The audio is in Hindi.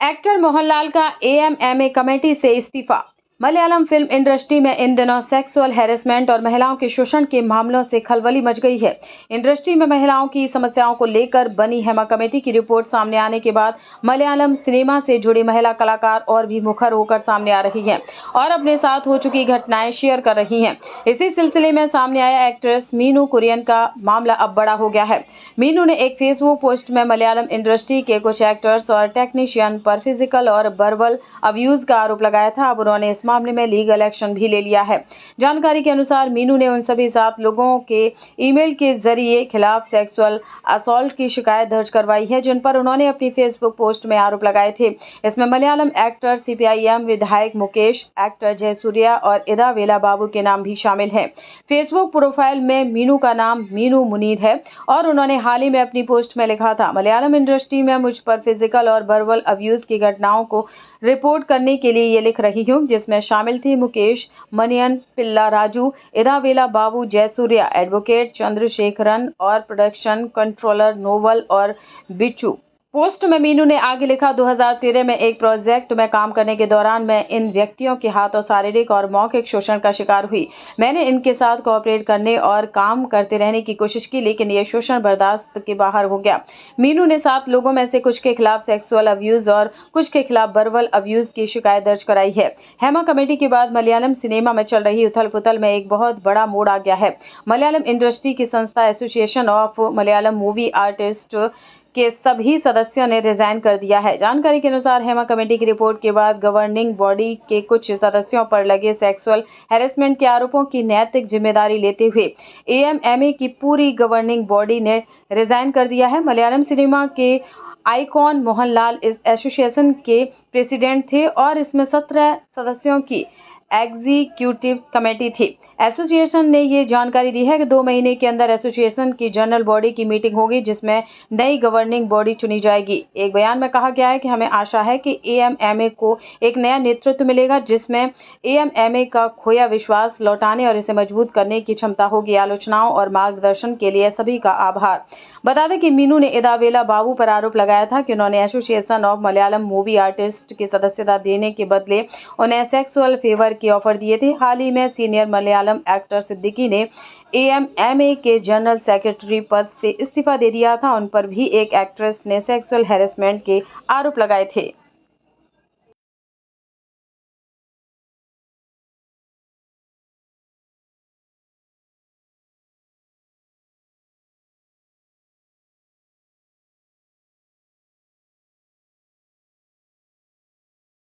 एक्टर मोहनलाल का एएमएमए कमेटी से इस्तीफा। मलयालम फिल्म इंडस्ट्री में इन दिनों सेक्सुअल हैरेसमेंट और महिलाओं के शोषण के मामलों से खलबली मच गई है। इंडस्ट्री में महिलाओं की समस्याओं को लेकर बनी हेमा कमेटी की रिपोर्ट सामने आने के बाद मलयालम सिनेमा से जुड़ी महिला कलाकार और भी मुखर होकर सामने आ रही हैं और अपने साथ हो चुकी घटनाएं शेयर कर रही हैं। इसी सिलसिले में सामने आया एक्ट्रेस मीनू कुरियन का मामला अब बड़ा हो गया है। मीनू ने एक फेसबुक पोस्ट में मलयालम इंडस्ट्री के कुछ एक्टर्स और टेक्नीशियन पर फिजिकल और वर्बल अब्यूज का आरोप लगाया था। अब उन्होंने इस मामले में लीगल एक्शन भी ले लिया है। जानकारी के अनुसार मीनू ने उन सभी 7 लोगों के ईमेल के जरिए खिलाफ सेक्सुअल असॉल्ट की शिकायत दर्ज करवाई है, जिन पर उन्होंने अपनी फेसबुक पोस्ट में आरोप लगाए थे। इसमें मलयालम एक्टर, सीपीआईएम विधायक मुकेश, एक्टर जयसूर्या और इदा वेला बाबू के नाम भी शामिल हैं। फेसबुक प्रोफाइल में मीनू का नाम मीनू मुनीर है और उन्होंने हाल ही में अपनी पोस्ट में लिखा था, मलयालम इंडस्ट्री में मुझ पर फिजिकल और वर्बल अब्यूज की घटनाओं को रिपोर्ट करने के लिए ये लिख रही हूँ, जिसमें शामिल थी मुकेश, मनियन, पिल्ला राजू, इदावेला बाबू, जयसूर्या, एडवोकेट चंद्रशेखरन और प्रोडक्शन कंट्रोलर नोवल और बिच्चू। पोस्ट में मीनू ने आगे लिखा, 2013 में एक प्रोजेक्ट में काम करने के दौरान मैं इन व्यक्तियों के हाथों शारीरिक और मौखिक शोषण का शिकार हुई। मैंने इनके साथ कोऑपरेट करने और काम करते रहने की कोशिश की, लेकिन ये शोषण बर्दाश्त के बाहर हो गया। मीनू ने 7 लोगों में से कुछ के खिलाफ सेक्सुअल अब्यूज और कुछ के खिलाफ वर्बल अब्यूज की शिकायत दर्ज कराई है। हेमा कमेटी के बाद मलयालम सिनेमा में चल रही उथल पुथल में एक बहुत बड़ा मोड़ आ गया है। मलयालम इंडस्ट्री की संस्था association of Malayalam movie artist के सभी सदस्यों ने रिजाइन कर दिया है। जानकारी के अनुसार हेमा कमेटी की रिपोर्ट के बाद गवर्निंग बॉडी के कुछ सदस्यों पर लगे सेक्सुअल हैरेसमेंट के आरोपों की नैतिक जिम्मेदारी लेते हुए एएमएमए की पूरी गवर्निंग बॉडी ने रिजाइन कर दिया है। मलयालम सिनेमा के आइकॉन मोहनलाल इस एसोसिएशन के प्रेसिडेंट थे और इसमें 17 सदस्यों की एग्जीक्यूटिव कमेटी थी। एसोसिएशन ने ये जानकारी दी है कि 2 महीने के अंदर एसोसिएशन की जनरल बॉडी की मीटिंग होगी, जिसमें नई गवर्निंग बॉडी चुनी जाएगी। एक बयान में कहा गया है कि हमें आशा है कि एएमएमए को एक नया नेतृत्व मिलेगा, जिसमें एएमएमए का खोया विश्वास लौटाने और इसे मजबूत करने की क्षमता होगी। आलोचनाओं और मार्गदर्शन के लिए सभी का आभार। बता दें कि मीनू ने इदावेला बाबू पर आरोप लगाया था कि उन्होंने association of Malayalam movie artist की सदस्यता देने के बदले उन्हें सेक्सुअल फेवर के ऑफर दिए थे। हाल ही में सीनियर मलयालम एक्टर सिद्दीकी ने एएमएमए के जनरल सेक्रेटरी पद से इस्तीफा दे दिया था। उन पर भी एक एक्ट्रेस ने सेक्सुअल हैरेसमेंट के आरोप लगाए थे।